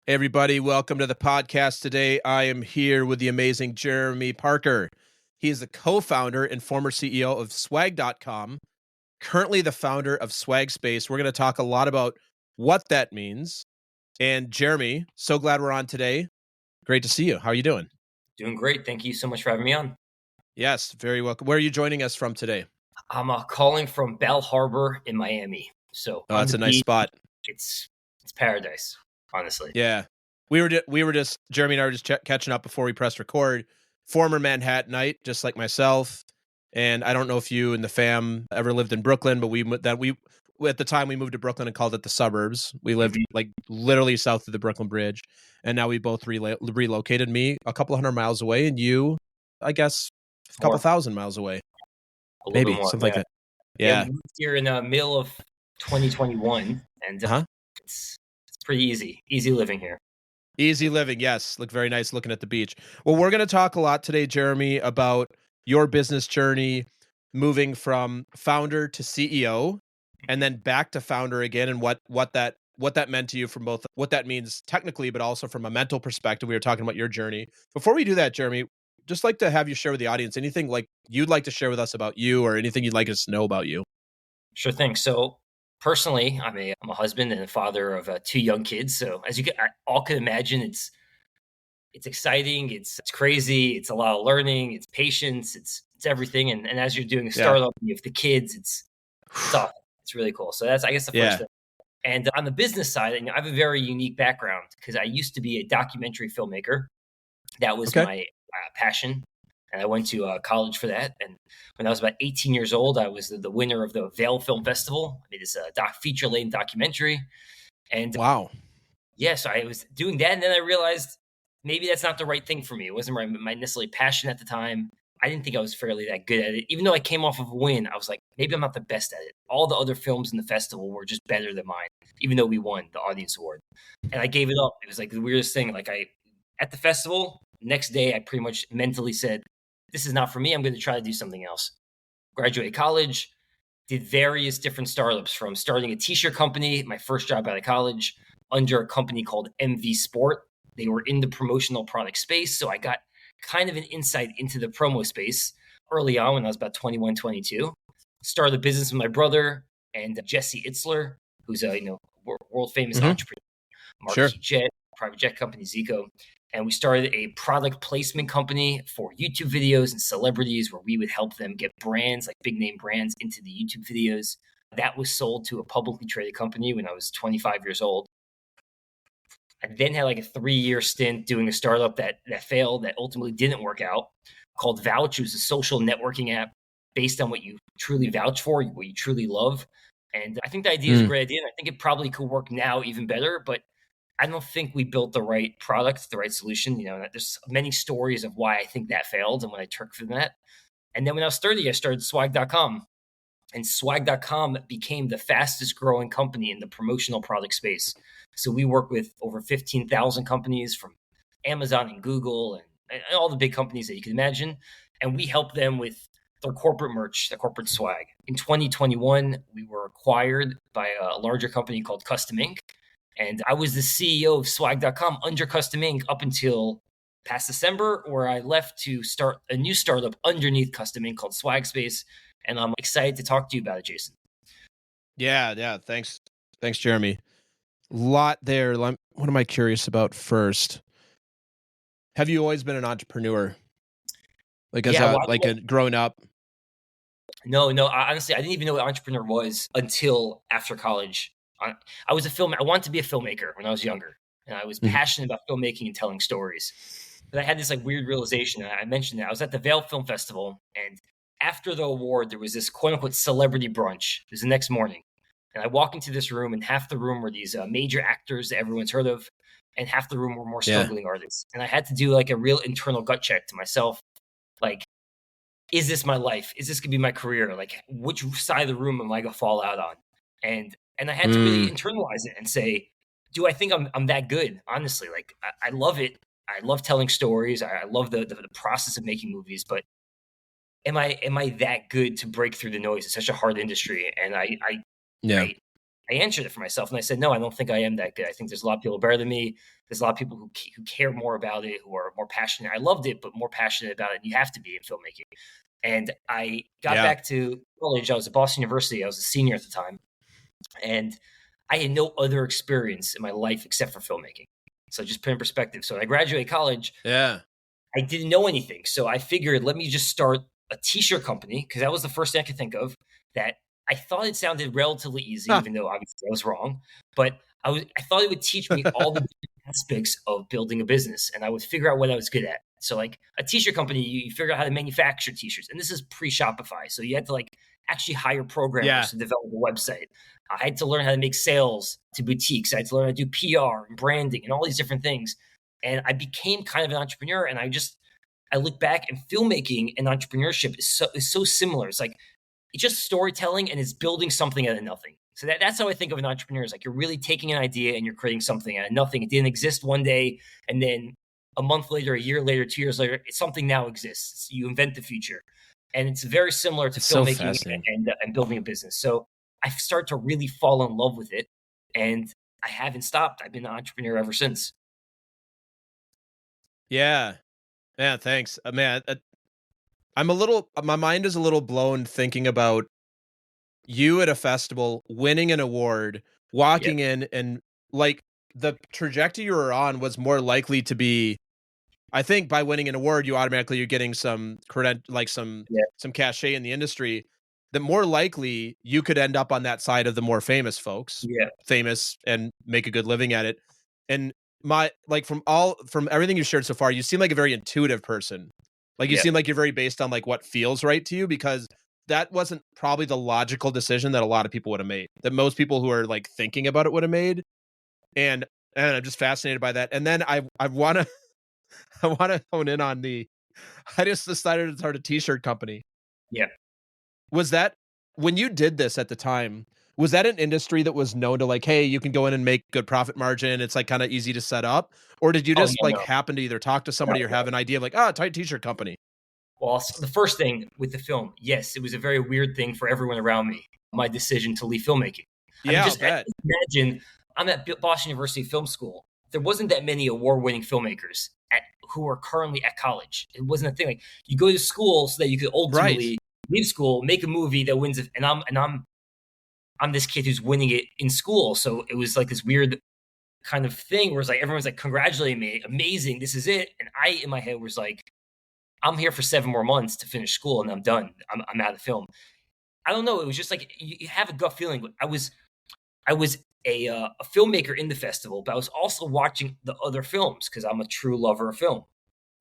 Hey everybody, welcome to the podcast today. I am here with the amazing Jeremy Parker. He is the co-founder and former CEO of Swag.com, currently the founder of Swagspace. We're going to talk a lot about what that means. And Jeremy, so glad we're on today. Great to see you. How are you doing? Doing great. Thank you so much for having me on. Yes, very welcome. Where are you joining us from today? I'm calling from Bal Harbor in Miami. So Oh, on that's the a nice beach, spot. it's paradise, honestly. Yeah. We were just Jeremy and I were just catching up before we pressed record. Former Manhattanite, just like myself. And I don't know if you and the fam ever lived in Brooklyn, but we at the time we moved to Brooklyn and called it the suburbs. We lived like literally south of the Brooklyn Bridge, and now we both relocated. Me a couple hundred miles away, and you, I guess, a couple thousand miles away, A little maybe bit more, something like that. Yeah, Yeah. we moved here in the middle of 2021, and it's pretty easy living here. Easy living, yes. Look very nice looking at the beach. Well, we're going to talk a lot today, Jeremy, about your business journey, moving from founder to CEO, and then back to founder again, and what that meant to you from both what that means technically, but also from a mental perspective. We were talking about your journey. Before we do that, Jeremy, just like to have you share with the audience anything like you'd like to share with us about you, or anything you'd like us to know about you. Sure thing. So personally, I'm a husband and a father of two young kids. So as you all can imagine, it's exciting, it's crazy, it's a lot of learning, it's patience, it's everything. And as you're doing a startup, you have the kids, it's awesome. It's really cool. So that's, I guess, the first thing. And on the business side, I have a very unique background because I used to be a documentary filmmaker. That was my passion. And I went to college for that. And when I was about 18 years old, I was the winner of the Vail Film Festival. I made this feature-length documentary. And wow. Yes, I was doing that. And then I realized maybe that's not the right thing for me. It wasn't my necessarily passion at the time. I didn't think I was fairly that good at it. Even though I came off of a win, I was like, maybe I'm not the best at it. All the other films in the festival were just better than mine, even though we won the audience award. And I gave it up. It was like the weirdest thing. Like at the festival, next day, I pretty much mentally said, this is not for me. I'm going to try to do something else. Graduated college, did various different startups, from starting a t-shirt company, my first job out of college, under a company called MV Sport. They were in the promotional product space. So I got kind of an insight into the promo space early on when I was about 21, 22. Started a business with my brother and Jesse Itzler, who's a world famous entrepreneur, marquee jet, private jet company, Zico. And we started a product placement company for YouTube videos and celebrities, where we would help them get brands, like big name brands, into the YouTube videos. That was sold to a publicly traded company when I was 25 years old. I then had like a 3-year stint doing a startup that failed, that ultimately didn't work out, called Vouch. It was a social networking app based on what you truly vouch for, what you truly love. And I think the idea is a great idea. And I think it probably could work now even better, but I don't think we built the right product, the right solution. There's many stories of why I think that failed and when I took from that. And then when I was 30, I started Swag.com. And Swag.com became the fastest growing company in the promotional product space. So we work with over 15,000 companies, from Amazon and Google and all the big companies that you can imagine. And we help them with their corporate merch, their corporate swag. In 2021, we were acquired by a larger company called Custom Ink. And I was the CEO of Swag.com under Custom Ink up until past December, where I left to start a new startup underneath Custom Ink called Swagspace. And I'm excited to talk to you about it, Jason. Yeah. Thanks, Jeremy. Lot there. What am I curious about first? Have you always been an entrepreneur? Like growing up? No. Honestly, I didn't even know what entrepreneur was until after college. I was I wanted to be a filmmaker when I was younger, and I was passionate about filmmaking and telling stories. But I had this like weird realization, and I mentioned that I was at the Vail Film Festival, and after the award, there was this quote unquote celebrity brunch. It was the next morning. And I walk into this room, and half the room were these major actors that everyone's heard of, and half the room were more struggling artists. And I had to do like a real internal gut check to myself. Like, is this my life? Is this going to be my career? Like, which side of the room am I going to fall out on? And I had to really internalize it and say, do I think I'm that good? Honestly, like I love it. I love telling stories. I love the process of making movies, but am I that good to break through the noise? It's such a hard industry. And I I answered it for myself, and I said, no, I don't think I am that good. I think there's a lot of people better than me. There's a lot of people who care more about it, who are more passionate. I loved it, but more passionate about it. And you have to be in filmmaking. And I got Yeah. back to college. I was at Boston University. I was a senior at the time, and I had no other experience in my life except for filmmaking. So just put in perspective. So when I graduated college, Yeah. I didn't know anything. So I figured, let me just start a t-shirt company, because that was the first thing I could think of. That I thought it sounded relatively easy, even though obviously I was wrong. But I thought it would teach me all the different aspects of building a business, and I would figure out what I was good at. So like a t-shirt company, you figure out how to manufacture t-shirts, and this is pre-Shopify. So you had to like actually hire programmers to develop a website. I had to learn how to make sales to boutiques. I had to learn how to do PR and branding and all these different things. And I became kind of an entrepreneur. And I look back, and filmmaking and entrepreneurship is so similar. It's like, it's just storytelling, and it's building something out of nothing. So that's how I think of an entrepreneur. Is like, you're really taking an idea and you're creating something out of nothing. It didn't exist one day, and then a month later, a year later, 2 years later, something now exists. You invent the future. And it's very similar to filmmaking and building a business. So I start to really fall in love with it, and I haven't stopped. I've been an entrepreneur ever since. Yeah. Yeah. Thanks. Man, my mind is a little blown thinking about you at a festival, winning an award, Yep. walking in, and like the trajectory you were on was more likely to be, I think by winning an award, you're getting some some Yeah. cachet in the industry. The more likely you could end up on that side of the more famous folks, Yeah. famous and make a good living at it. And from everything you've shared so far, you seem like a very intuitive person. Like you Yeah. seem like you're very based on like what feels right to you, because that wasn't probably the logical decision that a lot of people would have made. That most people who are like thinking about it would have made. And I'm just fascinated by that. And then I want to I want to hone in on I just decided to start a t-shirt company. Yeah. Was that, when you did this at the time, was that an industry that was known to like, hey, you can go in and make good profit margin, it's like kind of easy to set up? Or did you Oh, just yeah, like no. happen to either talk to No, somebody or have no. an idea of like, ah, tight t-shirt company? Well, the first thing with the film, yes, it was a very weird thing for everyone around me, my decision to leave filmmaking. I mean, Yeah, I'll bet. imagine, I'm at Boston University Film School. There wasn't that many award-winning filmmakers who are currently at college. It wasn't a thing. Like, you go to school so that you could Right. ultimately leave school, make a movie that wins, and I'm this kid who's winning it in school. So it was like this weird kind of thing where it's like everyone's like congratulating me, amazing, this is it. And I in my head was like, I'm here for 7 more months to finish school and I'm done. I'm out of film. I don't know. It was just like you have a gut feeling. I was a filmmaker in the festival, but I was also watching the other films because I'm a true lover of film,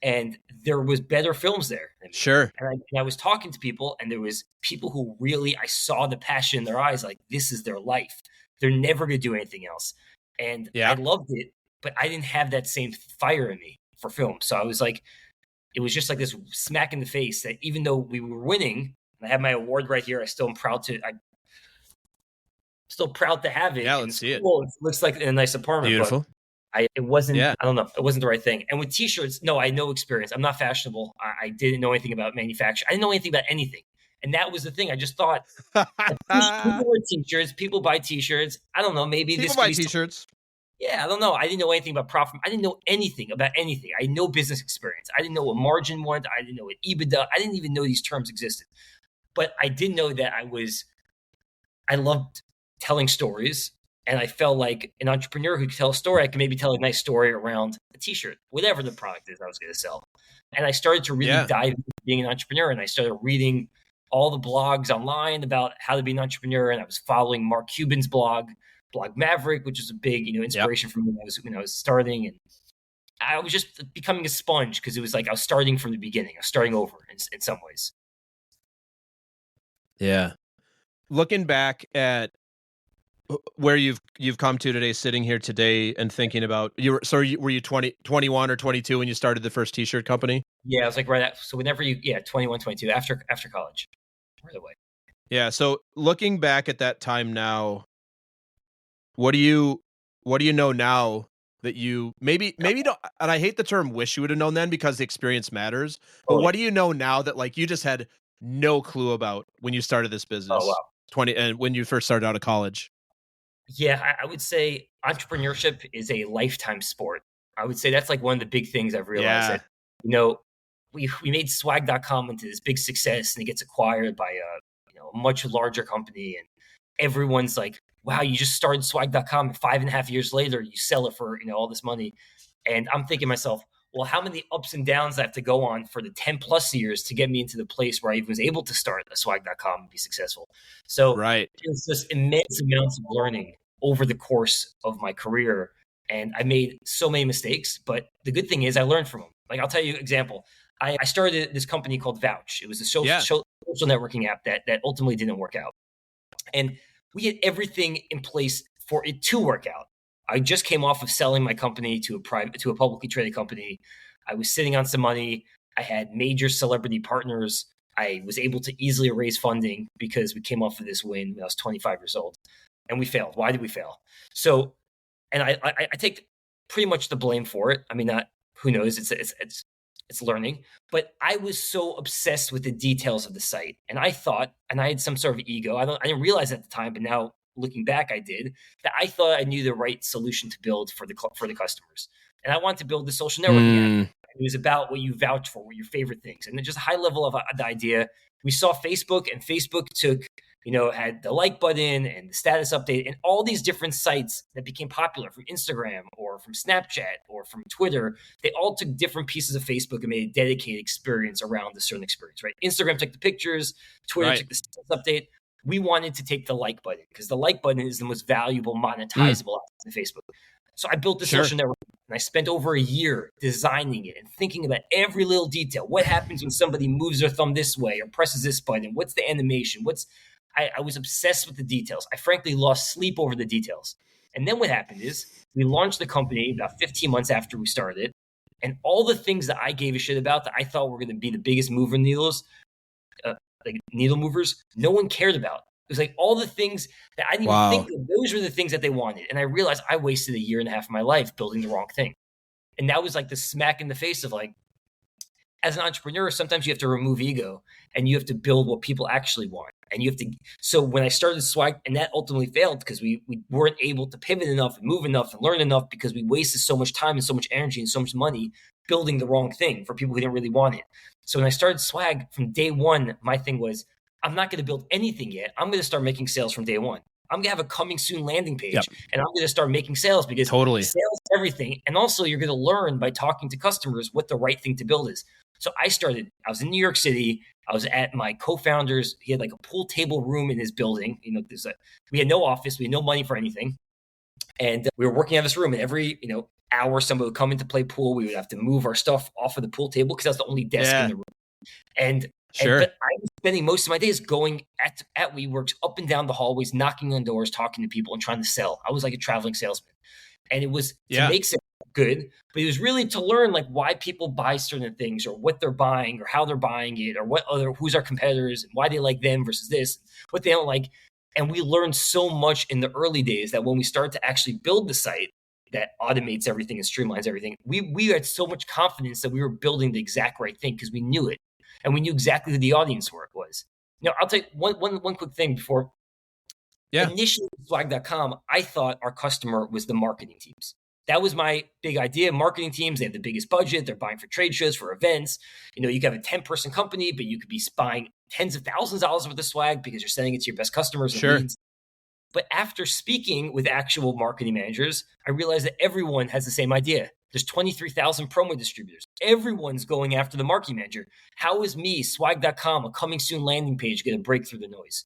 and there was better films there than me. Sure. And I was talking to people, and there was people who really, I saw the passion in their eyes, like this is their life. They're never going to do anything else, and I Yeah. loved it, but I didn't have that same fire in me for film. So I was like, it was just like this smack in the face that even though we were winning, and I have my award right here, I'm still proud to have it Yeah, in let's see it. school. It looks like in a nice apartment, but Beautiful. it wasn't, Yeah. I don't know, it wasn't the right thing. And with t-shirts, no, I had no experience. I'm not fashionable. I didn't know anything about manufacture. I didn't know anything about anything. And that was the thing. I just thought, people wear t-shirts, people buy t-shirts. I don't know, maybe People this could buy be t-shirts. yeah, I don't know. I didn't know anything about profit. I didn't know anything about anything. I had no business experience. I didn't know what margin was. I didn't know what EBITDA. I didn't even know these terms existed. But I did know that I loved telling stories, and I felt like an entrepreneur who could tell a story. I could maybe tell a nice story around a t-shirt, whatever the product is I was going to sell. And I started to really Yeah. dive into being an entrepreneur, and I started reading all the blogs online about how to be an entrepreneur. And I was following Mark Cuban's Blog Maverick, which is a big, Yep. inspiration for me when I was starting. And I was just becoming a sponge because it was like I was starting from the beginning. I was starting over in some ways. Yeah. Looking back at where you've come to today, sitting here today and thinking about were you 21 or 22 when you started the first t-shirt company? Yeah, I was like so whenever 21, 22 after college, right away. Yeah. So looking back at that time now, what do you know now that you maybe don't, and I hate the term wish you would have known then because the experience matters, but Totally. what do you know now that like you just had no clue about when you started this Oh business wow. 20 and when you first started out of college? Yeah, I would say entrepreneurship is a lifetime sport. I would say that's like one of the big things I've realized Yeah. that, you know, we made swag.com into this big success and it gets acquired by a much larger company. And everyone's like, wow, you just started swag.com and 5.5 years later, you sell it for, all this money. And I'm thinking to myself, well, how many ups and downs I have to go on for the 10 plus years to get me into the place where I was able to start a swag.com and be successful. So Right. it's just immense amounts of learning over the course of my career. And I made so many mistakes, but the good thing is I learned from them. Like I'll tell you an example. I started this company called Vouch. It was a Yeah. social networking app that ultimately didn't work out. And we had everything in place for it to work out. I just came off of selling my company to a publicly traded company. I was sitting on some money. I had major celebrity partners. I was able to easily raise funding because we came off of this win when I was 25 years old, and we failed. Why did we fail? So, and I take pretty much the blame for it. I mean, not who knows? It's learning, but I was so obsessed with the details of the site, and I thought, and I had some sort of ego. I didn't realize at the time, but now looking back, I did that. I thought I knew the right solution to build for the customers, and I wanted to build the social networking app. It was about what you vouch for, what your favorite things, and then just a high level of the idea. We saw Facebook, and Facebook took, had the like button and the status update and all these different sites that became popular from Instagram or from Snapchat or from Twitter. They all took different pieces of Facebook and made a dedicated experience around a certain experience, right? Instagram took the pictures, Twitter took the status update. We wanted to take the like button because the like button is the most valuable monetizable in Facebook. So I built the social network and I spent over a year designing it and thinking about every little detail. What happens when somebody moves their thumb this way or presses this button? What's the animation? I was obsessed with the details. I frankly lost sleep over the details. And then what happened is we launched the company about 15 months after we started it. And all the things that I gave a shit about that I thought were going to be the biggest mover needles, like needle movers, no one cared about. It was like all the things that I didn't even think of. Those were the things that they wanted. And I realized I wasted 1.5 years of my life building the wrong thing. And that was like the smack in the face of like, as an entrepreneur, sometimes you have to remove ego and you have to build what people actually want. And you have to. So when I started Swag, and that ultimately failed because we weren't able to pivot enough and move enough and learn enough because we wasted so much time and so much energy and so much money building the wrong thing for people who didn't really want it. So when I started Swag from day one, my thing was, I'm not going to build anything yet. I'm going to start making sales from day one. I'm going to have a coming soon landing page and I'm going to start making sales because sales is everything. And also you're going to learn by talking to customers what the right thing to build is. So I was in New York City. I was at my co-founder's. He had like a pool table room in his building. We had no office. We had no money for anything. And we were working out of this room. And every, hour, somebody would come in to play pool. We would have to move our stuff off of the pool table because that's the only desk in the room. But I was spending most of my days going at WeWorks up and down the hallways, knocking on doors, talking to people and trying to sell. I was like a traveling salesman. And it was to make sales good, but it was really to learn like why people buy certain things or what they're buying or how they're buying it or who's our competitors and why they like them versus this, what they don't like. And we learned so much in the early days that when we started to actually build the site that automates everything and streamlines everything, we had so much confidence that we were building the exact right thing because we knew it. And we knew exactly who the audience was. Now, I'll tell you one quick thing before. Initially, Swag.com, I thought our customer was the marketing teams. That was my big idea. Marketing teams, they have the biggest budget. They're buying for trade shows, for events. You could have a 10-person company, but you could be buying tens of thousands of dollars worth of swag because you're sending it to your best customers and leads. But after speaking with actual marketing managers, I realized that everyone has the same idea. There's 23,000 promo distributors. Everyone's going after the marketing manager. How is me, Swag.com, a coming soon landing page, going to break through the noise?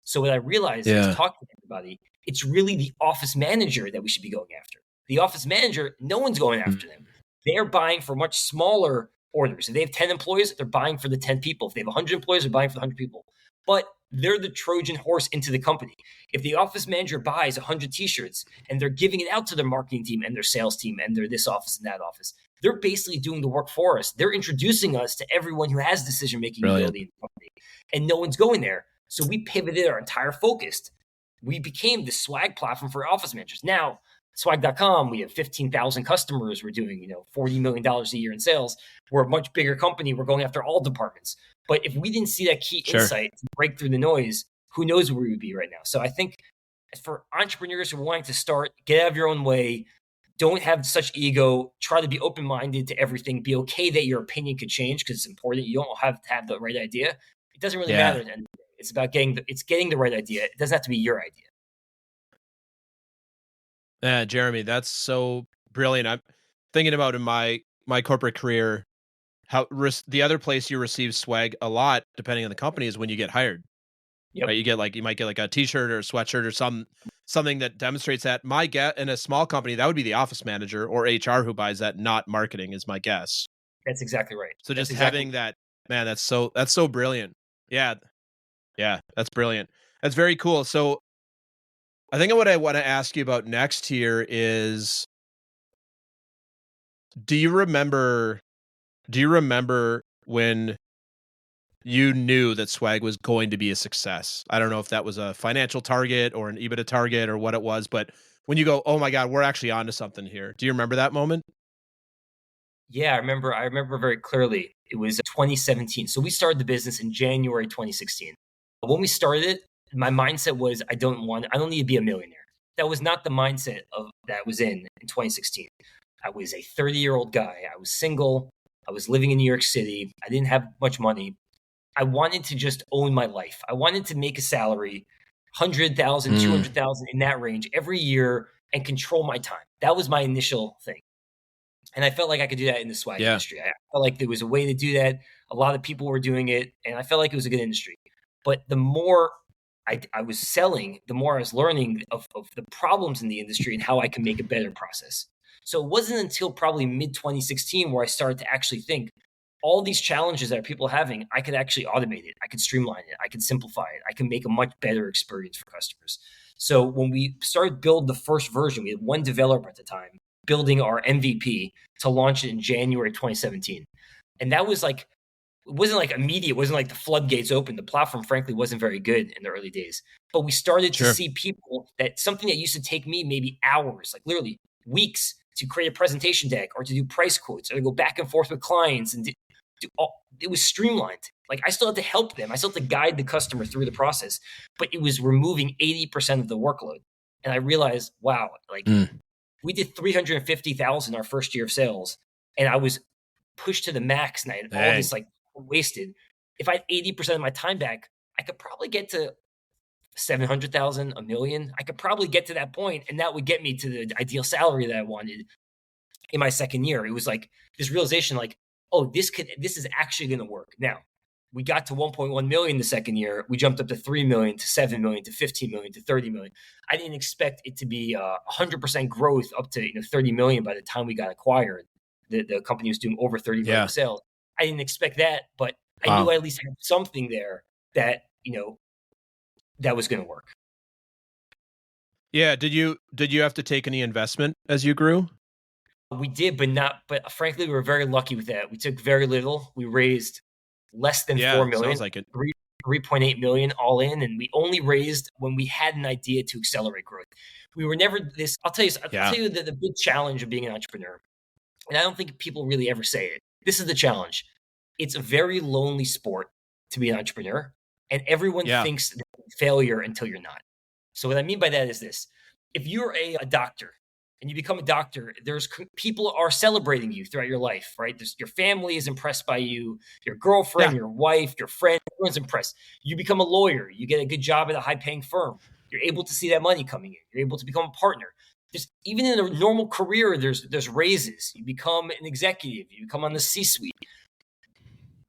So what I realized is talking to everybody, it's really the office manager that we should be going after. The office manager, no one's going after them. They're buying for much smaller orders. If they have 10 employees, they're buying for the 10 people. If they have 100 employees, they're buying for the 100 people. But they're the Trojan horse into the company. If the office manager buys 100 t-shirts and they're giving it out to their marketing team and their sales team and their this office and that office, they're basically doing the work for us. They're introducing us to everyone who has decision-making ability in the company, and no one's going there. So we pivoted our entire focus. We became the swag platform for office managers. Now, Swag.com, we have 15,000 customers. We're doing, $40 million a year in sales. We're a much bigger company. We're going after all departments. But if we didn't see that key insight to break through the noise, who knows where we would be right now? So I think for entrepreneurs who are wanting to start, get out of your own way. Don't have such ego. Try to be open-minded to everything. Be okay that your opinion could change because it's important. You don't have to have the right idea. It doesn't really Yeah. matter then. It's about getting the right idea. It doesn't have to be your idea. Yeah, Jeremy, that's so brilliant. I'm thinking about in my corporate career, how the other place you receive swag a lot, depending on the company, is when you get hired. Yep. Right? You might get like a T-shirt or a sweatshirt or something that demonstrates that. My guess in a small company, that would be the office manager or HR who buys that, not marketing, is my guess. That's exactly right. So That's just exactly having that, man, that's so brilliant. Yeah, yeah, that's brilliant. That's very cool. So I think what I want to ask you about next here is, do you remember when you knew that Swag was going to be a success? I don't know if that was a financial target or an EBITDA target or what it was, but when you go, "Oh my God, we're actually onto something here." Do you remember that moment? Yeah, I remember very clearly. It was 2017. So we started the business in January 2016. When we started it, my mindset was I don't need to be a millionaire. That was not the mindset of that I was in 2016. I was a 30-year-old guy. I was single. I was living in New York City. I didn't have much money. I wanted to just own my life. I wanted to make a salary, 100,000, Mm, 200,000 in that range every year and control my time. That was my initial thing. And I felt like I could do that in the swag yeah, industry. I felt like there was a way to do that. A lot of people were doing it, and I felt like it was a good industry. But the more I was selling, the more I was learning of the problems in the industry and how I can make a better process. So it wasn't until probably mid 2016 where I started to actually think all these challenges that people are having, I could actually automate it. I could streamline it. I could simplify it. I can make a much better experience for customers. So when we started build the first version, we had one developer at the time building our MVP to launch it in January 2017. And that was like, it wasn't like immediate. It wasn't like the floodgates opened. The platform, frankly, wasn't very good in the early days. But we started to sure. see people that something that used to take me maybe hours, like literally weeks to create a presentation deck or to do price quotes or to go back and forth with clients and it was streamlined. Like I still had to help them. I still had to guide the customer through the process, but it was removing 80% of the workload. And I realized, wow, like Mm, we did 350,000 our first year of sales, and I was pushed to the max, and I had all dang. this like wasted. If I had 80% of my time back, I could probably get to 700,000, a million. I could probably get to that point, and that would get me to the ideal salary that I wanted in my second year. It was like this realization, like, oh, this is actually going to work. Now, we got to 1.1 million the second year. We jumped up to 3 million, to 7 million, to 15 million, to 30 million. I didn't expect it to be 100% growth up to 30 million by the time we got acquired. The company was doing over 30 million Yeah. of sales. I didn't expect that, but I knew Wow. I at least had something there that that was going to work. Yeah. Did you have to take any investment as you grew? We did, but frankly, we were very lucky with that. We took very little. We raised less than 4 Yeah, million, sounds like it. 3.8 million all in. And we only raised when we had an idea to accelerate growth. We were never this. I'll tell Yeah. you the big challenge of being an entrepreneur. And I don't think people really ever say it. This is the challenge. It's a very lonely sport to be an entrepreneur. And everyone Yeah. thinks that failure until you're not. So what I mean by that is this: if you're a doctor and you become a doctor, people are celebrating you throughout your life, right? Your family is impressed by you, your Yeah. girlfriend, your wife, your friend, everyone's impressed. You become a lawyer, you get a good job at a high-paying firm. You're able to see that money coming in. You're able to become a partner. Even in a normal career, there's raises. You become an executive. You become on the C-suite.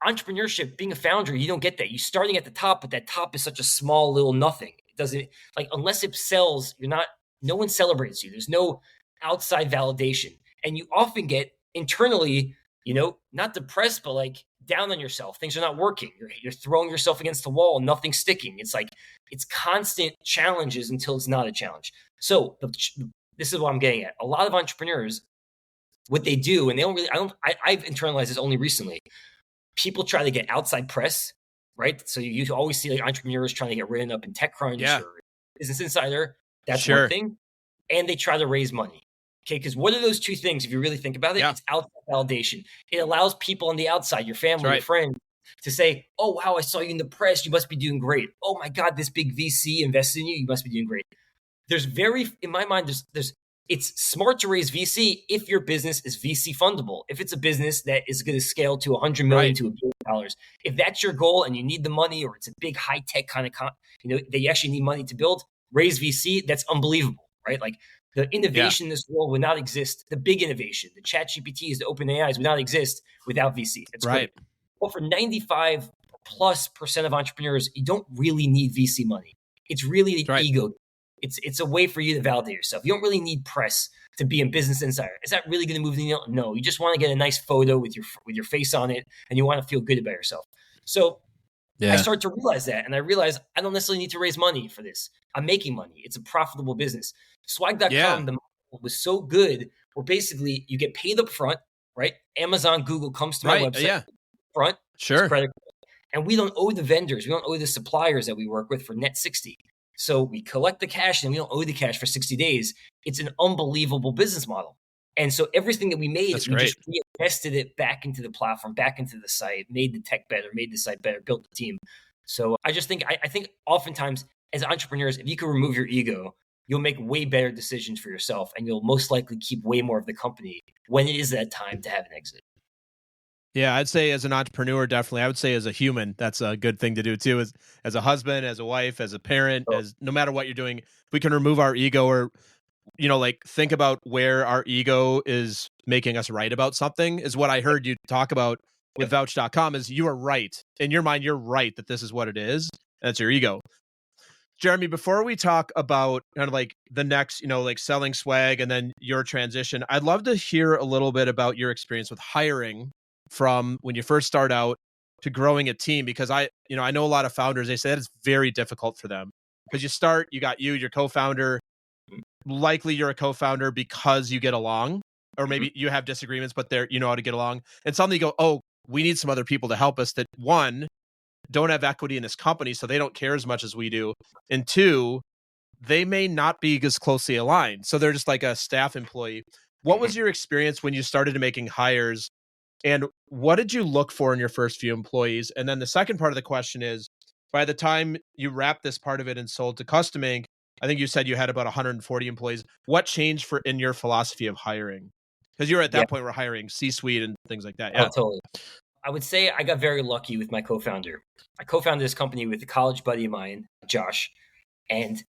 Entrepreneurship, being a founder, you don't get that. You're starting at the top, but that top is such a small little nothing. It doesn't, like, unless it sells, no one celebrates you. There's no outside validation. And you often get internally, not depressed, but like down on yourself. Things are not working. You're throwing yourself against the wall, nothing's sticking. It's like, it's constant challenges until it's not a challenge. So this is what I'm getting at. A lot of entrepreneurs, what they do, and they don't really, I've internalized this only recently. People try to get outside press, right? So you always see like entrepreneurs trying to get written up in TechCrunch Yeah. or Business Insider. That's one Sure. thing. And they try to raise money. Okay, because what are those two things? If you really think about it, Yeah. it's outside validation. It allows people on the outside, your family, your right. friends, to say, "Oh wow, I saw you in the press. You must be doing great. Oh my God, this big VC invested in you. You must be doing great." in my mind, it's smart to raise VC if your business is VC fundable. If it's a business that is going to scale to 100 million Right. to $1 billion, if that's your goal and you need the money, or it's a big high tech kind of, that you actually need money to build, raise VC. That's unbelievable, right? Like the Yeah. innovation in this world would not exist. The big innovation, the chat GPTs, the open AIs would not exist without VC. It's Right. great. But for 95+% of entrepreneurs, you don't really need VC money. It's really the Right. ego. It's a way for you to validate yourself. You don't really need press to be a Business Insider. Is that really going to move the needle? No, you just want to get a nice photo with your face on it, and you want to feel good about yourself. So I started to realize that, and I realized I don't necessarily need to raise money for this. I'm making money. It's a profitable business. Swag.com, Yeah. the model was so good where basically you get paid up front, right? Amazon, Google comes to my Right. website Yeah. front, Sure. credit, and we don't owe the vendors, we don't owe the suppliers that we work with for net 60. So we collect the cash and we don't owe the cash for 60 days. It's an unbelievable business model. And so everything that we made, That's we great. just reinvested it back into the platform, back into the site, made the tech better, made the site better, built the team. So I just think, I think oftentimes as entrepreneurs, if you can remove your ego, you'll make way better decisions for yourself, and you'll most likely keep way more of the company when it is that time to have an exit. Yeah, I'd say as an entrepreneur, definitely. I would say as a human, that's a good thing to do too. As a husband, as a wife, as a parent, So, as no matter what you're doing, if we can remove our ego, or like think about where our ego is making us right about something, is what I heard you talk about with Vouch.com. Is you are right in your mind. You're right that this is what it is. That's your ego. Jeremy, before we talk about kind of like the next, like selling swag and then your transition, I'd love to hear a little bit about your experience with hiring from when you first start out to growing a team, because I know a lot of founders, they say that it's very difficult for them because you got your co-founder, likely you're a co-founder because you get along, or maybe you have disagreements, but you know how to get along. And suddenly you go, oh, we need some other people to help us that, one, don't have equity in this company, so they don't care as much as we do. And two, they may not be as closely aligned. So they're just like a staff employee. What was your experience when you started making hires? And what did you look for in your first few employees? And then the second part of the question is, by the time you wrapped this part of it and sold to Custom Ink, I think you said you had about 140 employees. What changed in your philosophy of hiring? Because you were at that point, we're hiring C-suite and things like that. Yeah. Oh, totally. I would say I got very lucky with my co-founder. I co-founded this company with a college buddy of mine, Josh, and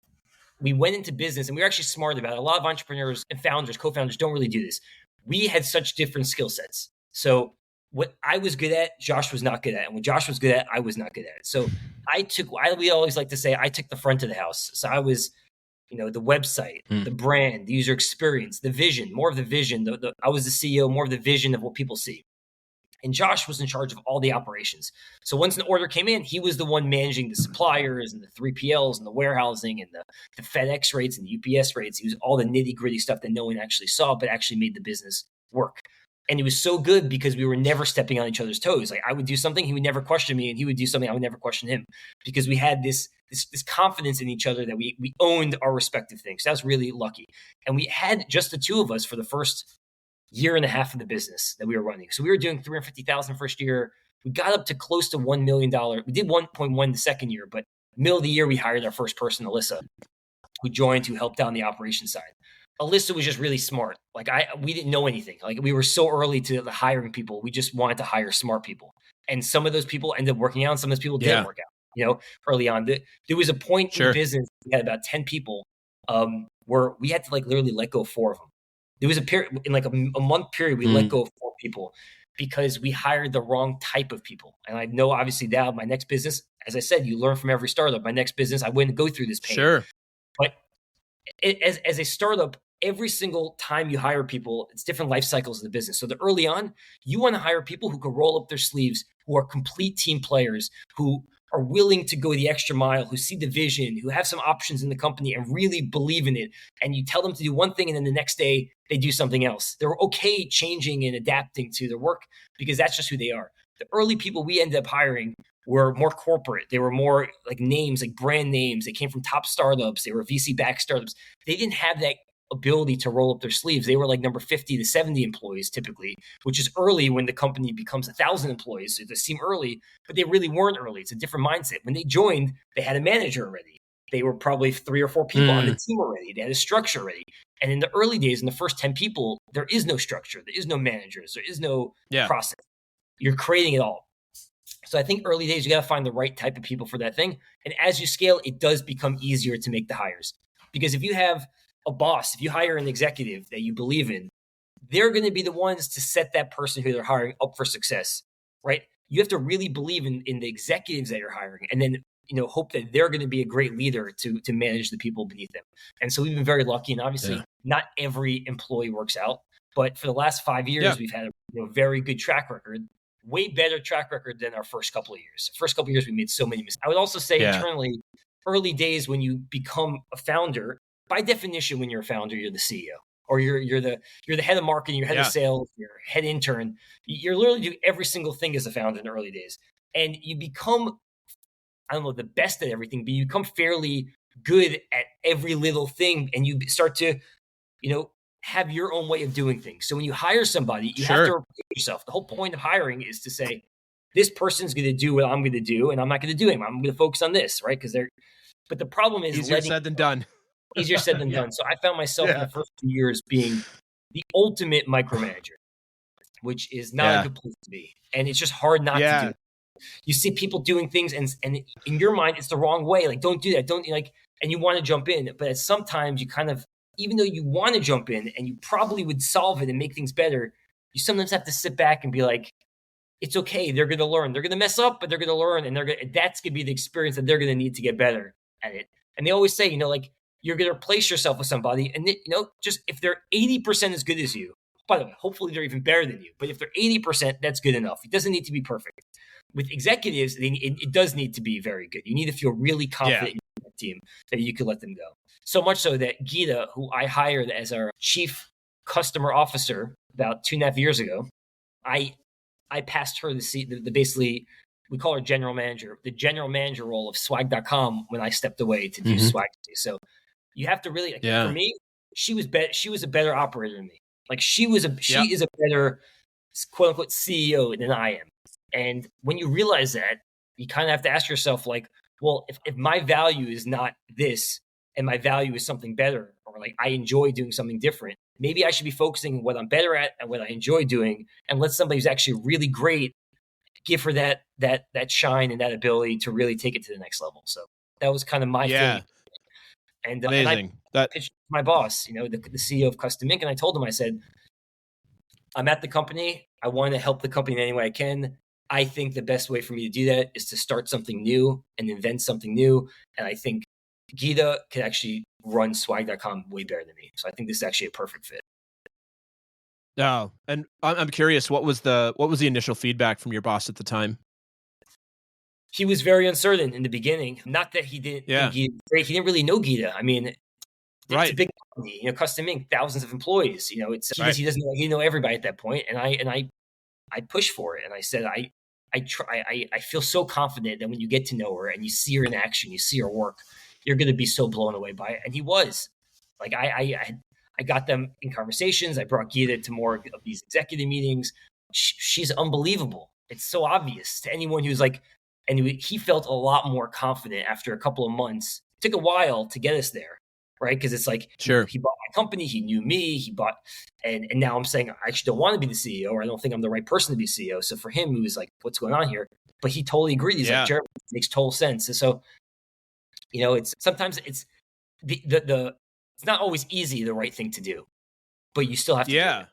we went into business, and we were actually smart about it. A lot of entrepreneurs and founders, co-founders, don't really do this. We had such different skill sets. So what I was good at, Josh was not good at. And what Josh was good at, I was not good at. So we always like to say, I took the front of the house. So I was, the website, the brand, the user experience, the vision, more of the vision. I was the CEO, more of the vision of what people see. And Josh was in charge of all the operations. So once an order came in, he was the one managing the suppliers and the 3PLs and the warehousing and the FedEx rates and the UPS rates. He was all the nitty gritty stuff that no one actually saw, but actually made the business work. And it was so good because we were never stepping on each other's toes. Like I would do something, he would never question me, and he would do something, I would never question him, because we had this confidence in each other that we owned our respective things. So that was really lucky. And we had just the two of us for the first year and a half of the business that we were running. So we were doing 350,000 first year. We got up to close to $1 million. We did 1.1 the second year, but middle of the year, we hired our first person, Alyssa, who joined, who helped out on the operations side. Alyssa was just really smart. Like we didn't know anything. Like we were so early to the hiring people. We just wanted to hire smart people. And some of those people ended up working out, and some of those people didn't work out, early on. There was a point in the business, we had about 10 people where we had to literally let go 4 of them. There was a period in a month period, we let go of 4 people because we hired the wrong type of people. And I know obviously now my next business, as I said, you learn from every startup. My next business, I wouldn't go through this pain. Sure. But as a startup, every single time you hire people, it's different life cycles of the business. So early on, you want to hire people who can roll up their sleeves, who are complete team players, who are willing to go the extra mile, who see the vision, who have some options in the company and really believe in it. And you tell them to do one thing, and then the next day they do something else. They're okay changing and adapting to their work because that's just who they are. The early people we ended up hiring were more corporate. They were more like names, like brand names. They came from top startups. They were VC-backed startups. They didn't have that ability to roll up their sleeves. They were like number 50 to 70 employees typically, which is early when the company becomes 1,000 employees. So they seem early, but they really weren't early. It's a different mindset. When they joined, they had a manager already. They were probably 3 or 4 people on the team already. They had a structure already. And in the early days, in the first 10 people, there is no structure. There is no managers. There is no process. You're creating it all. So I think early days, you got to find the right type of people for that thing. And as you scale, it does become easier to make the hires. Because if you have a boss, if you hire an executive that you believe in, they're going to be the ones to set that person who they're hiring up for success, right? You have to really believe in the executives that you're hiring, and then hope that they're going to be a great leader to manage the people beneath them. And so we've been very lucky, and obviously not every employee works out, but for the last 5 years, we've had a very good track record, way better track record than our first couple of years. First couple of years, we made so many mistakes. I would also say internally, early days when you become a founder, by definition, when you're a founder, you're the CEO. Or you're the head of marketing, you're head of sales, you're head intern. You're literally doing every single thing as a founder in the early days. And you become, I don't know, the best at everything, but you become fairly good at every little thing. And you start to, have your own way of doing things. So when you hire somebody, you have to repeat yourself. The whole point of hiring is to say, this person's going to do what I'm going to do, and I'm not going to do it. I'm going to focus on this, right? But the problem is easier said than done. Easier said than done. So I found myself in the first 2 years being the ultimate micromanager, which is not a good place to be. And it's just hard not to do it. You see people doing things and in your mind, it's the wrong way. Like, don't do that. And you want to jump in. But sometimes you kind of, even though you want to jump in and you probably would solve it and make things better, you sometimes have to sit back and be like, it's okay. They're going to learn. They're going to mess up, but they're going to learn. And that's going to be the experience that they're going to need to get better at it. And they always say, you're going to replace yourself with somebody. And, just if they're 80% as good as you, by the way, hopefully they're even better than you. But if they're 80%, that's good enough. It doesn't need to be perfect. With executives, it does need to be very good. You need to feel really confident in your team that you can let them go. So much so that Geeta, who I hired as our chief customer officer about 2.5 years ago, I passed her the basically, we call her general manager, the general manager role of swag.com when I stepped away to do Swagspace. So you have to really, for me, she was a better operator than me. Like she is a better quote unquote CEO than I am. And when you realize that, you kind of have to ask yourself, like, well, if my value is not this and my value is something better, or like I enjoy doing something different, maybe I should be focusing on what I'm better at and what I enjoy doing, and let somebody who's actually really great give her that shine and that ability to really take it to the next level. So that was kind of my thing. And, amazing. And I pitched my boss, the CEO of Custom Ink, and I told him, I said, I'm at the company. I want to help the company in any way I can. I think the best way for me to do that is to start something new and invent something new. And I think Geeta can actually run swag.com way better than me. So I think this is actually a perfect fit. Oh, and I'm curious, what was the initial feedback from your boss at the time? He was very uncertain in the beginning. Not that he didn't think Geeta was great. He didn't really know Geeta. I mean, it's a big company, Custom Ink, thousands of employees. He didn't know everybody at that point. And I pushed for it. And I said, I feel so confident that when you get to know her and you see her in action, you see her work, you're going to be so blown away by it. And he was. Like I got them in conversations. I brought Geeta to more of these executive meetings. She's unbelievable. It's so obvious to anyone who's like, and he felt a lot more confident after a couple of months. It took a while to get us there, right? Because it's like, he bought my company, he knew me, and now I'm saying I actually don't want to be the CEO, or I don't think I'm the right person to be CEO. So for him, he was like, what's going on here? But he totally agreed. He's like, Jeremy, it makes total sense. And so, sometimes it's it's not always easy, the right thing to do, but you still have to do it.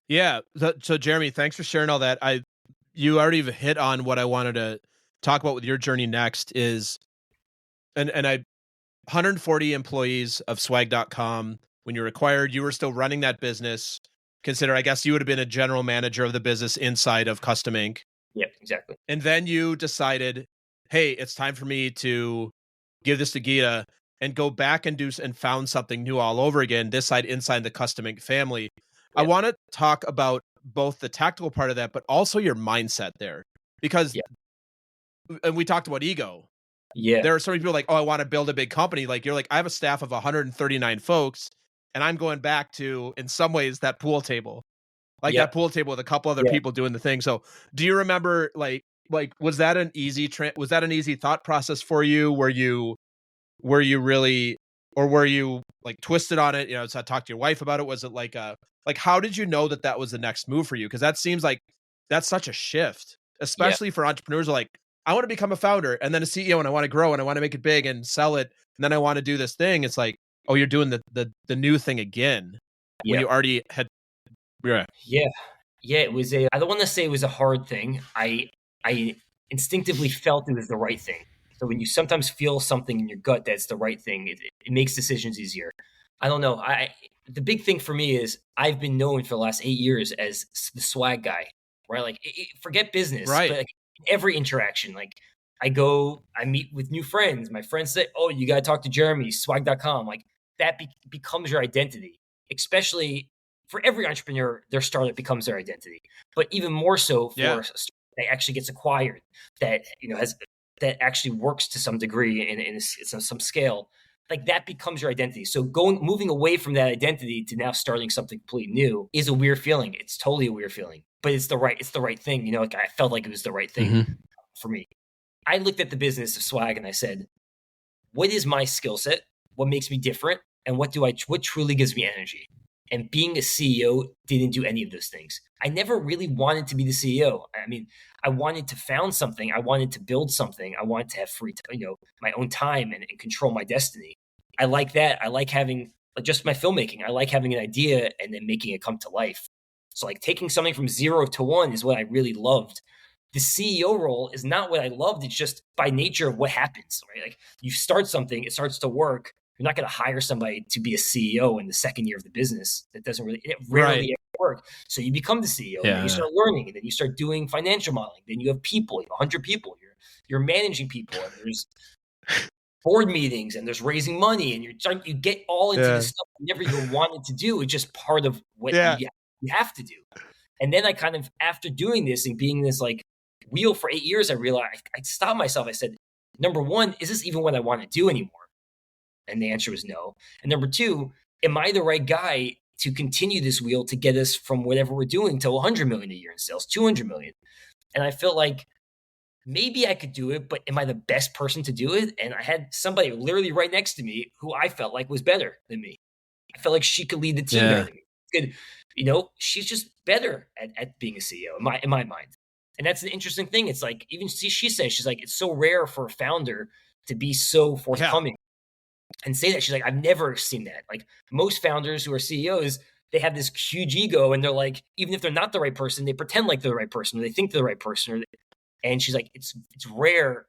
Yeah. So Jeremy, thanks for sharing all that. You already hit on what I wanted to talk about with your journey next is, and 140 employees of swag.com. When you were acquired, you were still running that business. I guess you would have been a general manager of the business inside of Custom Ink. Yeah, exactly. And then you decided, hey, it's time for me to give this to Geeta and go back and found something new all over again, this side inside the Custom Ink family. Yeah. I want to talk about both the tactical part of that, but also your mindset there, because and we talked about ego. Yeah. There are so many people like, oh, I want to build a big company. Like you're like, I have a staff of 139 folks and I'm going back to, in some ways, that pool table, that pool table with a couple other people doing the thing. So do you remember like, was that an easy thought process for you? Were you were you really, or were you like twisted on it? You know, so I talked to your wife about it. Was it like how did you know that that was the next move for you? Because that seems like that's such a shift, Yeah. especially for entrepreneurs. Like, I want to become a founder and then a CEO, and I want to grow and I want to make it big and sell it, and then I want to do this thing. It's like, oh, you're doing the new thing again when Yeah. you already had. Yeah. Yeah. Yeah. It was I don't want to say it was a hard thing. I instinctively felt it was the right thing. So when you sometimes feel something in your gut that's the right thing, it makes decisions easier. I don't know. The big thing for me is I've been known for the last 8 years as the swag guy, right? Like, forget business, Right. but like every interaction, like I meet with new friends. My friends say, "Oh, you got to talk to Jeremy, swag.com." Like that becomes your identity, especially for every entrepreneur. Their startup becomes their identity, but even more so for Yeah. a startup that actually gets acquired, that has that actually works to some degree in some scale. Like that becomes your identity. So moving away from that identity to now starting something completely new is a weird feeling. It's totally a weird feeling, but it's the right thing. Like I felt like it was the right thing for me. I looked at the business of swag and I said, what is my skill set? What makes me different? And what truly gives me energy? And being a CEO didn't do any of those things. I never really wanted to be the CEO. I mean, I wanted to found something. I wanted to build something. I wanted to have free, my own time and control my destiny. I like that. I like having just my filmmaking. I like having an idea and then making it come to life. So like taking something from 0 to 1 is what I really loved. The CEO role is not what I loved. It's just by nature of what happens, right? Like you start something, it starts to work. You're not going to hire somebody to be a CEO in the second year of the business. That doesn't really, it Right. rarely ever work. So you become the CEO, and then you start learning, and then you start doing financial modeling. Then you have people, 100 people. You're managing people, and there's board meetings, and there's raising money, and you get all into this stuff you never even wanted to do. It's just part of what you have to do. And then I kind of, after doing this and being this like wheel for 8 years, I realized I stopped myself. I said, number one, is this even what I want to do anymore? And the answer was no. And number two, am I the right guy to continue this wheel to get us from whatever we're doing to 100 million a year in sales, 200 million? And I felt like maybe I could do it, but am I the best person to do it? And I had somebody literally right next to me who I felt like was better than me. I felt like she could lead the team better than me. Good, she's just better at being a CEO in my mind. And that's an interesting thing. It's like, even she says, she's like, it's so rare for a founder to be so forthcoming and say that. She's like, I've never seen that. Like most founders who are CEOs, they have this huge ego, and they're like, even if they're not the right person, they pretend like they're the right person, or they think they're the right person. And she's like, it's rare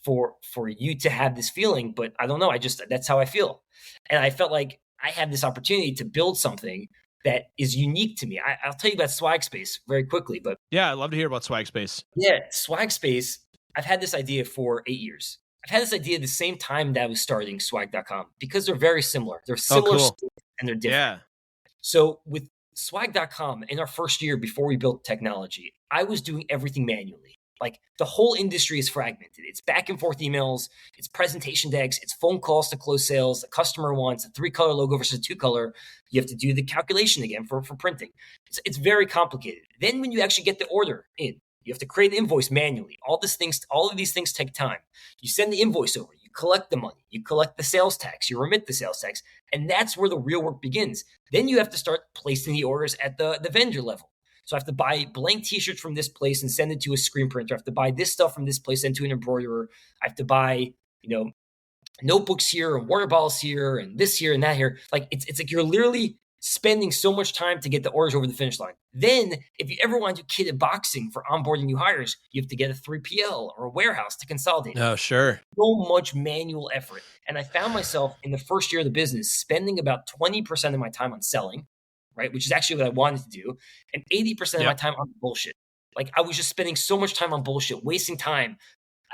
for you to have this feeling, but I don't know. That's how I feel. And I felt like I had this opportunity to build something that is unique to me. I'll tell you about Swagspace very quickly, but yeah, I'd love to hear about Swagspace. Yeah, Swagspace, I've had this idea for 8 years. I've had this idea at the same time that I was starting swag.com because they're very similar. They're similar and they're different. Yeah. So with swag.com, in our first year before we built technology, I was doing everything manually. Like the whole industry is fragmented. It's back and forth emails, it's presentation decks, it's phone calls to close sales. The customer wants a 3-color logo versus a 2-color. You have to do the calculation again for printing. It's very complicated. Then when you actually get the order in, you have to create an invoice manually. All of these things take time. You send the invoice over, you collect the money, you collect the sales tax, you remit the sales tax, and that's where the real work begins. Then you have to start placing the orders at the vendor level. So I have to buy blank t-shirts from this place and send it to a screen printer. I have to buy this stuff from this place and to an embroiderer. I have to buy, notebooks here and water bottles here and this here and that here. Like it's like you're literally spending so much time to get the orders over the finish line. Then if you ever want to do kitted boxing for onboarding new hires, you have to get a 3PL or a warehouse to consolidate. Oh, sure. So much manual effort. And I found myself in the first year of the business spending about 20% of my time on selling, right? Which is actually what I wanted to do. And 80% of my time on bullshit. Like I was just spending so much time on bullshit, wasting time.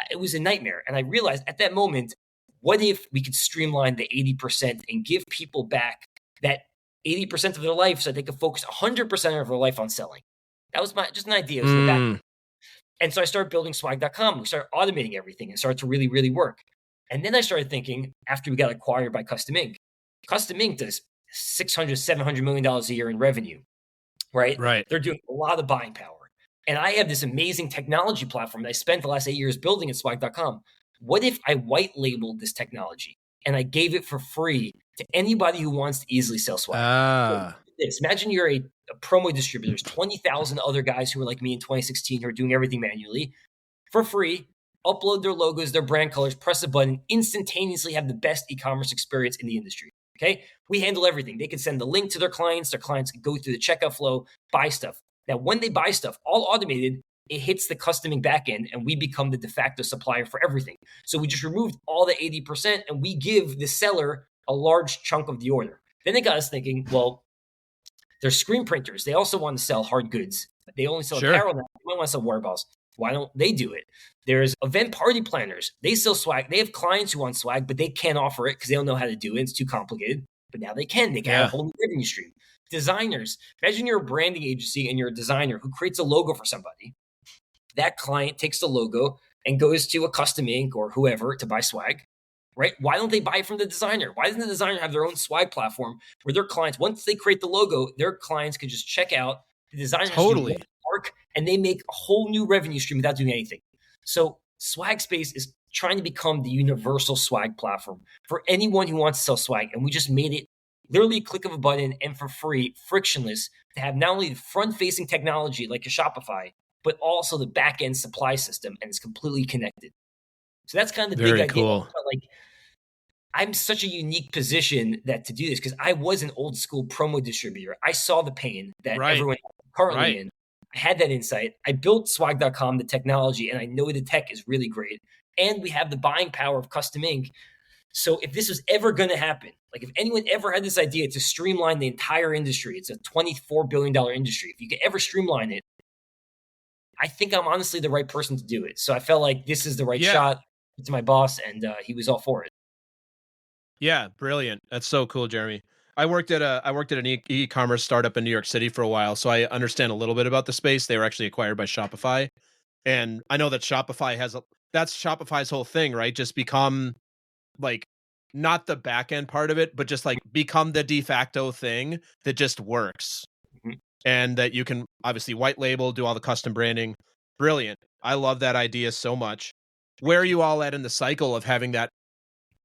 It was a nightmare. And I realized at that moment, what if we could streamline the 80% and give people back that 80% of their life so that they could focus 100% of their life on selling? That was just an idea. It was in the back. And so I started building swag.com. We started automating everything and started to really, really work. And then I started thinking, after we got acquired by Custom Ink does $600, $700 million a year in revenue, right? Right. They're doing a lot of buying power. And I have this amazing technology platform that I spent the last 8 years building at swag.com. What if I white labeled this technology? and I gave it for free to anybody who wants to easily sell swag. Ah, Imagine you're a promo distributor. There's 20,000 other guys who were like me in 2016 who are doing everything manually for free. Upload their logos, their brand colors, press a button, instantaneously have the best e-commerce experience in the industry. Okay? We handle everything. They can send the link to their clients can go through the checkout flow, buy stuff. Now, when they buy stuff, all automated, it hits the customing backend and we become the de facto supplier for everything. So we just removed all the 80% and we give the seller a large chunk of the order. Then it got us thinking, well, they're screen printers. They also want to sell hard goods. They only sell apparel now. They might want to sell water bottles. Why don't they do it? There's event party planners. They sell swag. They have clients who want swag, but they can't offer it because they don't know how to do it. It's too complicated. But now they can. They can have a whole new revenue stream. Designers. Imagine you're a branding agency and you're a designer who creates a logo for somebody. That client takes the logo and goes to a custom ink or whoever to buy swag. Right? Why don't they buy it from the designer? Why doesn't the designer have their own swag platform where their clients, once they create the logo, their clients can just check out the designer totally work and they make a whole new revenue stream without doing anything. So Swagspace is trying to become the universal swag platform for anyone who wants to sell swag. And we just made it literally a click of a button and for free, frictionless, to have not only the front-facing technology like a Shopify, but also the back-end supply system, and it's completely connected. So that's kind of the big idea. Cool. Like, I'm such a unique position that to do this because I was an old school promo distributor. I saw the pain that everyone currently in. I had that insight. I built swag.com, the technology, and I know the tech is really great. And we have the buying power of custom ink. So if this was ever going to happen, like if anyone ever had this idea to streamline the entire industry, it's a $24 billion industry. If you could ever streamline it, I think I'm honestly the right person to do it. So I felt like this is the right shot to my boss, and he was all for it. Yeah, brilliant. That's so cool, Jeremy. I worked at an e-commerce startup in New York City for a while, so I understand a little bit about the space. They were actually acquired by Shopify, and I know that Shopify that's Shopify's whole thing, right? Just become like not the back end part of it, but just like become the de facto thing that just works, and that you can obviously white label, do all the custom branding. Brilliant. I love that idea so much. Where are you all at in the cycle of having that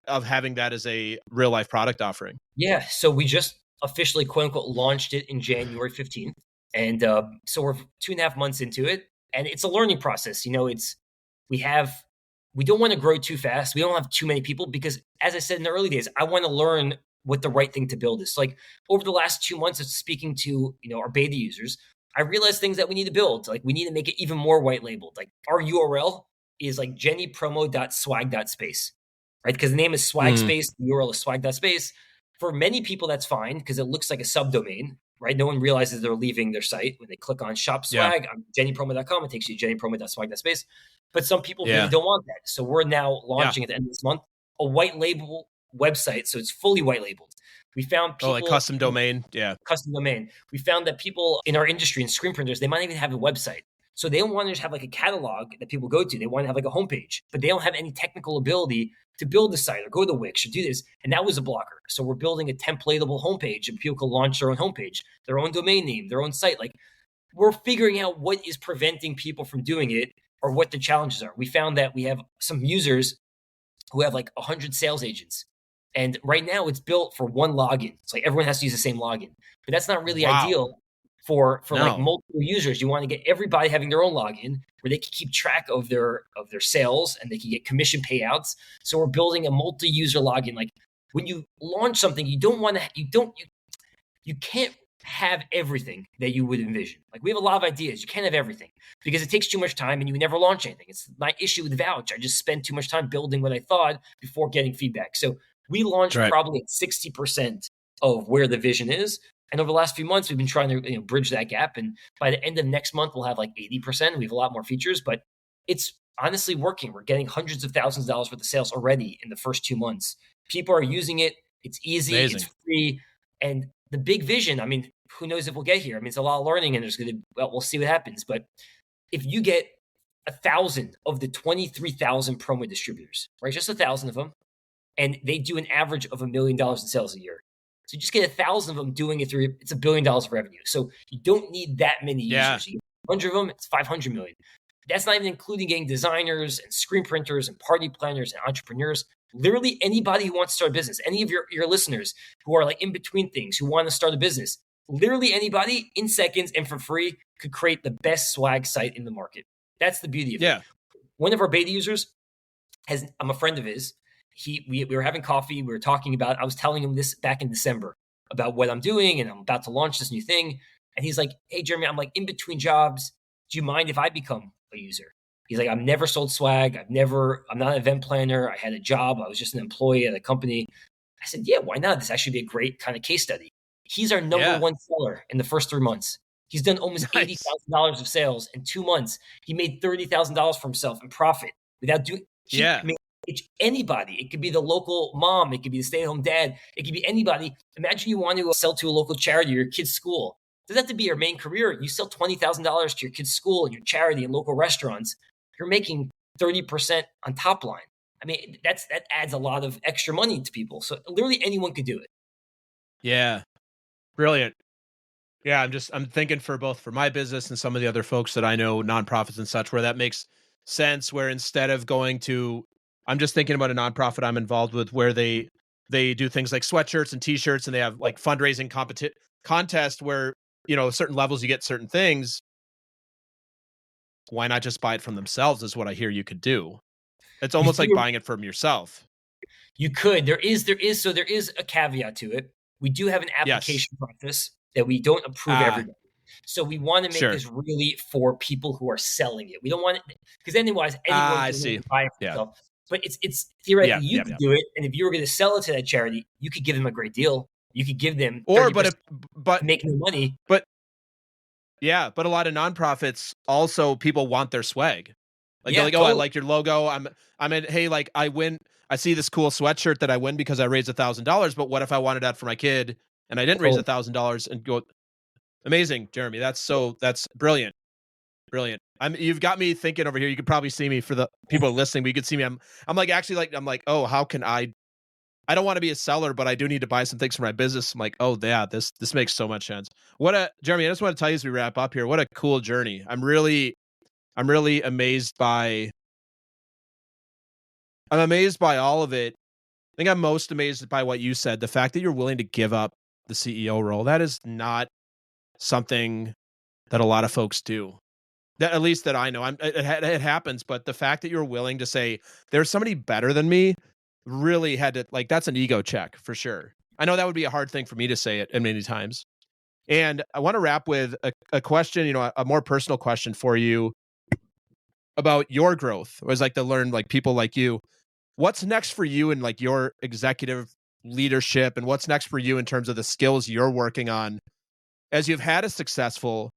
as a real life product offering? Yeah. So we just officially, quote unquote, launched it in January 15th. And so we're 2.5 months into it, and it's a learning process. You know, we don't want to grow too fast. We don't have too many people because, as I said in the early days, I want to learn what the right thing to build is. Like over the last 2 months of speaking to, our beta users, I realized things that we need to build. Like we need to make it even more white labeled. Like our URL is like jennypromo.swag.space. Right? Because the name is Swagspace, the URL is swag.space. For many people, that's fine because it looks like a subdomain, right? No one realizes they're leaving their site when they click on shop swag on jennypromo.com. It takes you to jennypromo.swag.space. But some people really don't want that. So we're now launching at the end of this month a white label website. So it's fully white labeled. We found people like custom domain. Yeah. Custom domain. We found that people in our industry and screen printers, they might even have a website. So they don't want to just have like a catalog that people go to. They want to have like a homepage, but they don't have any technical ability to build the site or go to Wix or do this. And that was a blocker. So we're building a templatable homepage and people can launch their own homepage, their own domain name, their own site. Like we're figuring out what is preventing people from doing it or what the challenges are. We found that we have some users who have like 100 sales agents. And right now it's built for one login. It's like everyone has to use the same login, but that's not really ideal for like multiple users. You want to get everybody having their own login where they can keep track of their sales and they can get commission payouts. So we're building a multi-user login. Like when you launch something, you can't have everything that you would envision. Like we have a lot of ideas. You can't have everything because it takes too much time and you never launch anything. It's my issue with Vouch. I just spent too much time building what I thought before getting feedback. So we launched probably at 60% of where the vision is. And over the last few months, we've been trying to bridge that gap. And by the end of next month, we'll have like 80%. We have a lot more features, but it's honestly working. We're getting hundreds of thousands of dollars worth of sales already in the first 2 months. People are using it. It's easy. Amazing. It's free. And the big vision, I mean, who knows if we'll get here? I mean, it's a lot of learning and we'll see what happens. But if you get 1,000 of the 23,000 promo distributors, right? Just 1,000 of them. And they do an average of $1 million in sales a year. So you just get 1,000 of them doing it through, it's $1 billion of revenue. So you don't need that many users. You get 100 of them, it's 500 million. That's not even including getting designers and screen printers and party planners and entrepreneurs Literally anybody who wants to start a business, any of your listeners who are like in between things, who want to start a business, literally anybody in seconds and for free could create the best swag site in the market. That's the beauty of it. Yeah. One of our beta users I'm a friend of his. We were having coffee. We were talking about, I was telling him this back in December about what I'm doing, and I'm about to launch this new thing. And he's like, hey, Jeremy, I'm like in between jobs. Do you mind if I become a user? He's like, I've never sold swag. I'm not an event planner. I had a job. I was just an employee at a company. I said, yeah, why not? This actually be a great kind of case study. He's our number one seller in the first 3 months. He's done almost $80,000 of sales in 2 months. He made $30,000 for himself in profit without doing. It's anybody. It could be the local mom. It could be the stay-at-home dad. It could be anybody. Imagine you want to sell to a local charity or your kid's school. It doesn't have to be your main career. You sell $20,000 to your kid's school and your charity and local restaurants. You're making 30% on top line. I mean, that adds a lot of extra money to people. So literally anyone could do it. Yeah. Brilliant. Yeah, I'm thinking for my business and some of the other folks that I know, nonprofits and such, where that makes sense, where instead of going to, I'm just thinking about a nonprofit I'm involved with where they do things like sweatshirts and t-shirts, and they have like fundraising contest where, certain levels you get certain things. Why not just buy it from themselves is what I hear you could do. It's almost like buying it from yourself. You could. There is a caveat to it. We do have an application process that we don't approve everybody. So we want to make this really for people who are selling it. We don't want it because otherwise anyone can buy it for themselves. But it's theoretically you could do it, and if you were going to sell it to that charity, you could give them a great deal. You could give them but make no money. But a lot of nonprofits also, people want their swag. Like they're like, totally. I like your logo. I'm in. Hey, like I win. I see this cool sweatshirt that I win because I raised $1,000. But what if I wanted that for my kid and I didn't raise $1,000 and go? Amazing, Jeremy. That's brilliant. Brilliant. You've got me thinking over here. You could probably see me for the people listening, but you could see me. I'm like, oh, how can I don't want to be a seller, but I do need to buy some things for my business. I'm like, oh yeah, this makes so much sense. Jeremy, I just want to tell you as we wrap up here, what a cool journey. I'm really amazed by all of it. I think I'm most amazed by what you said. The fact that you're willing to give up the CEO role. That is not something that a lot of folks do. That, at least that I know, it happens, but the fact that you're willing to say there's somebody better than me really had to, like, that's an ego check for sure. I know that would be a hard thing for me to say it many times. And I want to wrap with a question, a more personal question for you about your growth. I always like to learn, like, people like you, what's next for you in like your executive leadership, and what's next for you in terms of the skills you're working on as you've had a successful,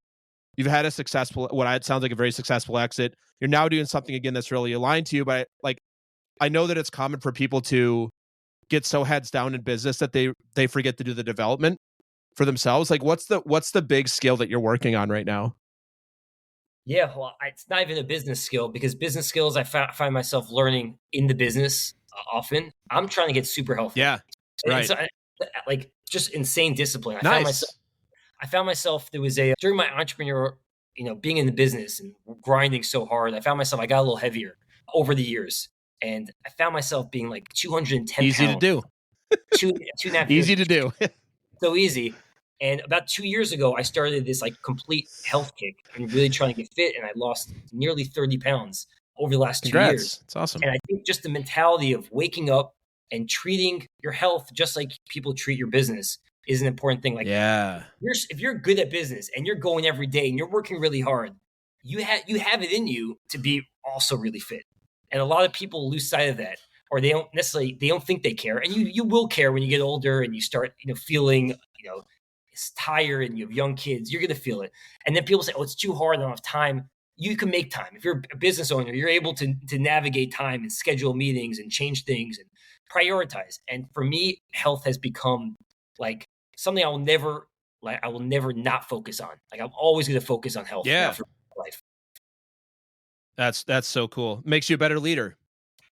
what it sounds like a very successful exit. You're now doing something again that's really aligned to you, but like, I know that it's common for people to get so heads down in business that they forget to do the development for themselves. Like, what's the big skill that you're working on right now? Yeah, well, it's not even a business skill, because business skills I find myself learning in the business often. I'm trying to get super healthy. Yeah, right. So, like, just insane discipline. I found myself there was during my entrepreneur, being in the business and grinding so hard, I found myself, I got a little heavier over the years. And I found myself being like 210 easy pounds. To do. Two and a half easy years. to do. So easy. And about 2 years ago, I started this like complete health kick and really trying to get fit. And I lost nearly 30 pounds over the last 2 years. It's awesome. And I think just the mentality of waking up and treating your health just like people treat your business is an important thing. Like, if you're good at business and you're going every day and you're working really hard, you have it in you to be also really fit. And a lot of people lose sight of that, or they don't think they care. And you will care when you get older and you start, feeling, tired, and you have young kids, you're going to feel it. And then people say, oh, it's too hard, I don't have time. You can make time. If you're a business owner, you're able to navigate time and schedule meetings and change things and prioritize. And for me, health has become like something I will never not focus on. Like, I'm always going to focus on health for life. That's so cool. Makes you a better leader.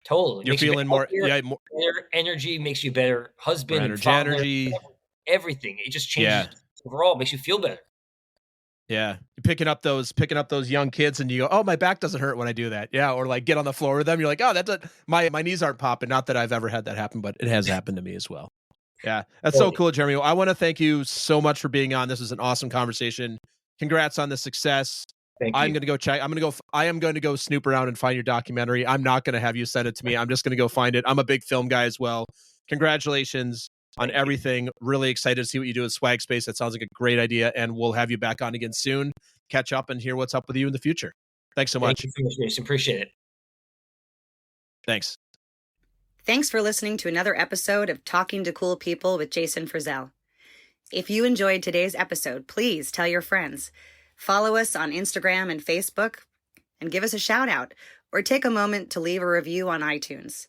Totally. You're feeling more better energy, makes you better husband, and father, energy. Everything. It just changes overall. It makes you feel better. Yeah, picking up those young kids, and you go, "Oh, my back doesn't hurt when I do that." Yeah, or like get on the floor with them. You're like, "Oh, my knees aren't popping." Not that I've ever had that happen, but it has happened to me as well. Yeah, that's so Totally. cool, Jeremy. Well, I want to thank you so much for being on. This was an awesome conversation. Congrats on the success. Thank I'm you. going to go check. I am going to go snoop around and find your documentary. I'm not going to have you send it to me. I'm just going to go find it. I'm a big film guy as well. Congratulations on Thank you. everything. Really excited to see what you do with Swagspace. That sounds like a great idea, and we'll have you back on again soon. Catch up and hear what's up with you in the future. Thanks so Thank much. you so much, Jason. Appreciate it. Thanks. Thanks for listening to another episode of Talking to Cool People with Jason Frizzell. If you enjoyed today's episode, please tell your friends. Follow us on Instagram and Facebook, and give us a shout out, or take a moment to leave a review on iTunes.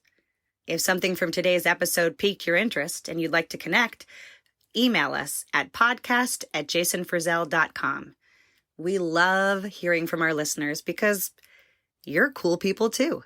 If something from today's episode piqued your interest and you'd like to connect, email us at podcast@jasonfrizzell.com. We love hearing from our listeners because you're cool people too.